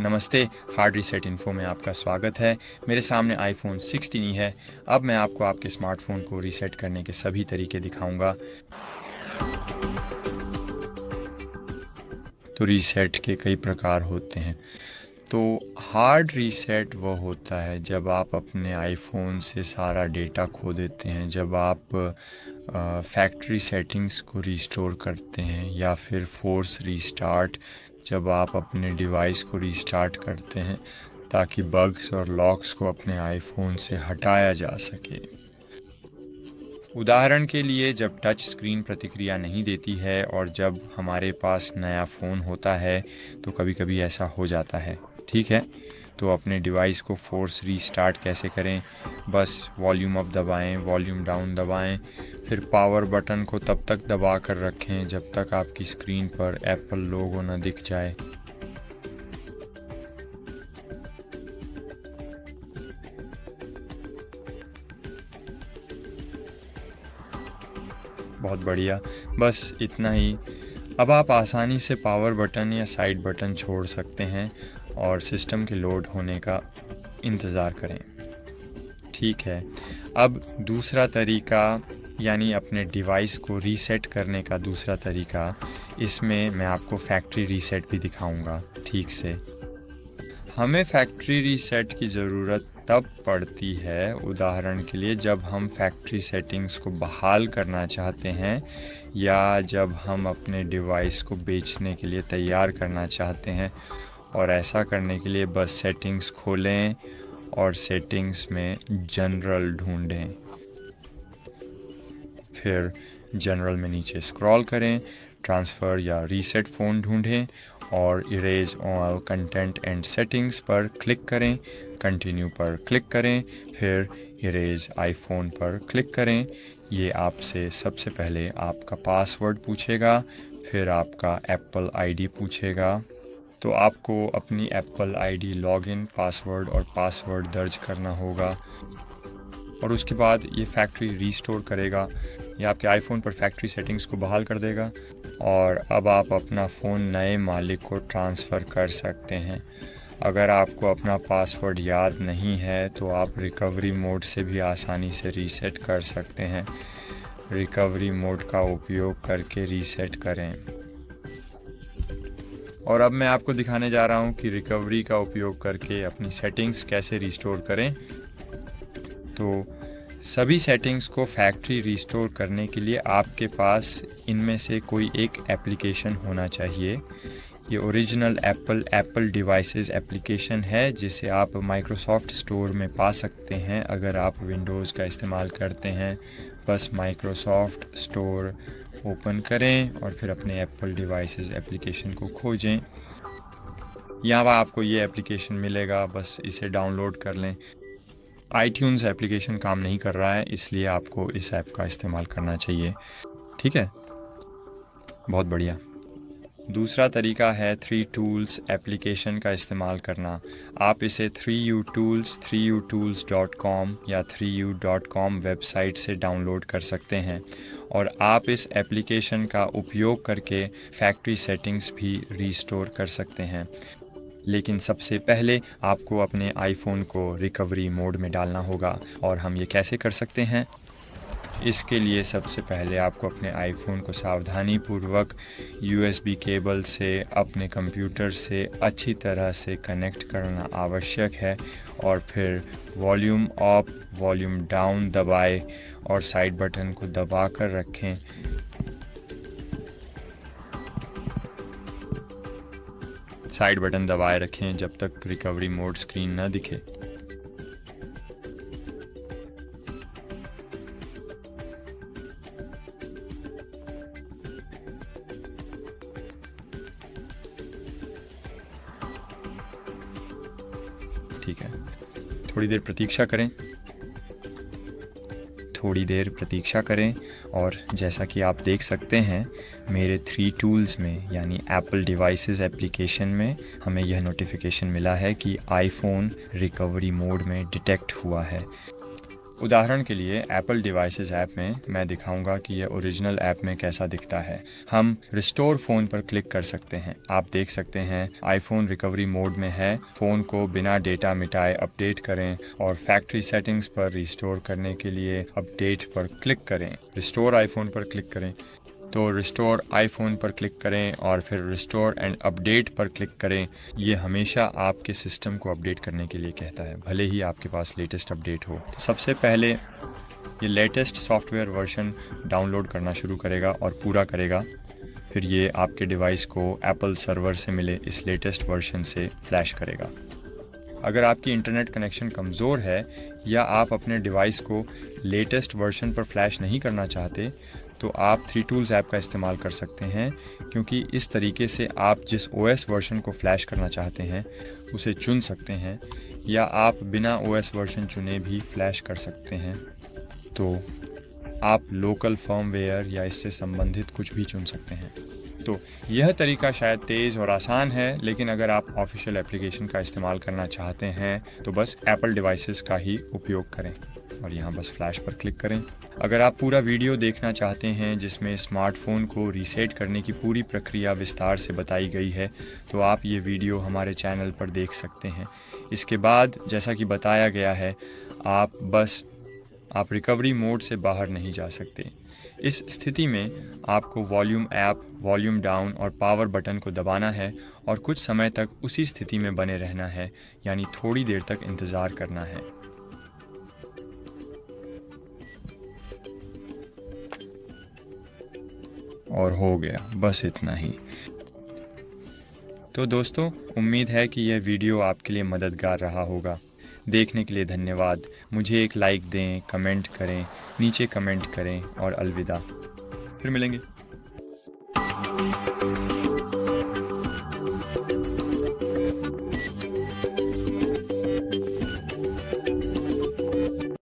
नमस्ते, hard reset info में आपका स्वागत है। मेरे सामने आईफोन 16 है। अब मैं आपको आपके स्मार्टफोन को रीसेट करने के सभी तरीके दिखाऊंगा। तो रीसेट के कई प्रकार होते हैं। तो हार्ड रीसेट वो होता है जब आप अपने आईफोन से सारा डेटा खो देते हैं, जब आप फैक्ट्री सेटिंग्स को रिस्टोर करते हैं, या फिर फोर्स रीस्टार्ट, जब आप अपने डिवाइस को रीस्टार्ट करते हैं ताकि बग्स और लॉक्स को अपने आईफोन से हटाया जा सके। उदाहरण के लिए, जब टच स्क्रीन प्रतिक्रिया नहीं देती है और जब हमारे पास नया फ़ोन होता है तो कभी कभी ऐसा हो जाता है। ठीक है, तो अपने डिवाइस को फोर्स रीस्टार्ट कैसे करें? बस वॉल्यूम अप दबाएं, वॉल्यूम डाउन दबाएं, फिर पावर बटन को तब तक दबा कर रखें जब तक आपकी स्क्रीन पर एप्पल लोगो न दिख जाए। बहुत बढ़िया, बस इतना ही। अब आप आसानी से पावर बटन या साइड बटन छोड़ सकते हैं और सिस्टम के लोड होने का इंतज़ार करें। ठीक है, अब दूसरा तरीका, यानी अपने डिवाइस को रीसेट करने का दूसरा तरीका, इसमें मैं आपको फैक्ट्री रीसेट भी दिखाऊंगा ठीक से। हमें फैक्ट्री रीसेट की ज़रूरत तब पड़ती है, उदाहरण के लिए जब हम फैक्ट्री सेटिंग्स को बहाल करना चाहते हैं या जब हम अपने डिवाइस को बेचने के लिए तैयार करना चाहते हैं। और ऐसा करने के लिए बस सेटिंग्स खोलें और सेटिंग्स में जनरल ढूंढें, फिर जनरल में नीचे स्क्रॉल करें, ट्रांसफ़र या रीसेट फ़ोन ढूंढें और erase all content and settings पर क्लिक करें, कंटिन्यू पर क्लिक करें, फिर इरेज आईफोन पर क्लिक करें। ये आपसे सबसे पहले आपका पासवर्ड पूछेगा, फिर आपका एप्पल आईडी पूछेगा। तो आपको अपनी एप्पल आईडी, लॉगिन, पासवर्ड और पासवर्ड दर्ज करना होगा और उसके बाद ये फैक्ट्री रीस्टोर करेगा। ये आपके आईफोन पर फैक्ट्री सेटिंग्स को बहाल कर देगा और अब आप अपना फ़ोन नए मालिक को ट्रांसफ़र कर सकते हैं। अगर आपको अपना पासवर्ड याद नहीं है तो आप रिकवरी मोड से भी आसानी से रीसेट कर सकते हैं। रिकवरी मोड का उपयोग करके रीसेट करें। और अब मैं आपको दिखाने जा रहा हूँ कि रिकवरी का उपयोग करके अपनी सेटिंग्स कैसे रिस्टोर करें। तो सभी सेटिंग्स को फैक्ट्री रिस्टोर करने के लिए आपके पास इनमें से कोई एक एप्लीकेशन होना चाहिए। ये ओरिजिनल एप्पल डिवाइसेस एप्लीकेशन है जिसे आप माइक्रोसॉफ्ट स्टोर में पा सकते हैं अगर आप विंडोज़ का इस्तेमाल करते हैं। बस माइक्रोसॉफ्ट स्टोर ओपन करें और फिर अपने एप्पल डिवाइसेस एप्लीकेशन को खोजें। यहाँ पर आपको ये एप्लीकेशन मिलेगा, बस इसे डाउनलोड कर लें। आईट्यून्स एप्लीकेशन काम नहीं कर रहा है, इसलिए आपको इस ऐप का इस्तेमाल करना चाहिए। ठीक है, बहुत बढ़िया। दूसरा तरीका है 3U Tools एप्लीकेशन का इस्तेमाल करना। आप इसे 3U Tools, 3utools.com या 3u.com वेबसाइट से डाउनलोड कर सकते हैं और आप इस एप्लीकेशन का उपयोग करके फैक्ट्री सेटिंग्स भी रीस्टोर कर सकते हैं। लेकिन सबसे पहले आपको अपने आईफोन को रिकवरी मोड में डालना होगा। और हम ये कैसे कर सकते हैं? इसके लिए सबसे पहले आपको अपने आईफोन को सावधानीपूर्वक USB केबल से अपने कंप्यूटर से अच्छी तरह से कनेक्ट करना आवश्यक है और फिर वॉल्यूम अप, वॉल्यूम डाउन दबाएं और साइड बटन को दबा कर रखें। साइड बटन दबाए रखें जब तक रिकवरी मोड स्क्रीन न दिखे। ठीक है, थोड़ी देर प्रतीक्षा करें। और जैसा कि आप देख सकते हैं मेरे 3 टूल्स में, यानी एप्पल डिवाइसेस एप्लीकेशन में, हमें यह नोटिफिकेशन मिला है कि आईफोन रिकवरी मोड में डिटेक्ट हुआ है। उदाहरण के लिए एप्पल डिवाइसेस ऐप में मैं दिखाऊंगा कि यह ओरिजिनल ऐप में कैसा दिखता है। हम रिस्टोर फ़ोन पर क्लिक कर सकते हैं। आप देख सकते हैं आईफोन रिकवरी मोड में है। फ़ोन को बिना डेटा मिटाए अपडेट करें और फैक्ट्री सेटिंग्स पर रिस्टोर करने के लिए अपडेट पर क्लिक करें। रिस्टोर आईफोन पर क्लिक करें तो रिस्टोर आईफोन पर क्लिक करें और फिर रिस्टोर एंड अपडेट पर क्लिक करें। ये हमेशा आपके सिस्टम को अपडेट करने के लिए कहता है, भले ही आपके पास लेटेस्ट अपडेट हो। तो सबसे पहले ये लेटेस्ट सॉफ्टवेयर वर्जन डाउनलोड करना शुरू करेगा और पूरा करेगा। फिर ये आपके डिवाइस को एप्पल सर्वर से मिले इस लेटेस्ट वर्जन से फ्लैश करेगा। अगर आपकी इंटरनेट कनेक्शन कमज़ोर है या आप अपने डिवाइस को लेटेस्ट वर्जन पर फ्लैश नहीं करना चाहते तो आप 3 Tools ऐप का इस्तेमाल कर सकते हैं, क्योंकि इस तरीके से आप जिस OS वर्जन को फ्लैश करना चाहते हैं उसे चुन सकते हैं, या आप बिना OS वर्जन चुने भी फ्लैश कर सकते हैं। तो आप लोकल फर्मवेयर या इससे संबंधित कुछ भी चुन सकते हैं। तो यह तरीका शायद तेज़ और आसान है, लेकिन अगर आप ऑफिशियल एप्लीकेशन का इस्तेमाल करना चाहते हैं तो बस एप्पल डिवाइसेस का ही उपयोग करें और यहाँ बस फ्लैश पर क्लिक करें। अगर आप पूरा वीडियो देखना चाहते हैं जिसमें स्मार्टफ़ोन को रीसेट करने की पूरी प्रक्रिया विस्तार से बताई गई है तो आप ये वीडियो हमारे चैनल पर देख सकते हैं। इसके बाद जैसा कि बताया गया है आप रिकवरी मोड से बाहर नहीं जा सकते। इस स्थिति में आपको वॉल्यूम अप, वॉल्यूम डाउन और पावर बटन को दबाना है और कुछ समय तक उसी स्थिति में बने रहना है, यानी थोड़ी देर तक इंतज़ार करना है। और हो गया, बस इतना ही। तो दोस्तों, उम्मीद है कि यह वीडियो आपके लिए मददगार रहा होगा। देखने के लिए धन्यवाद। मुझे एक लाइक दें, कमेंट करें, नीचे कमेंट करें और अलविदा। फिर मिलेंगे।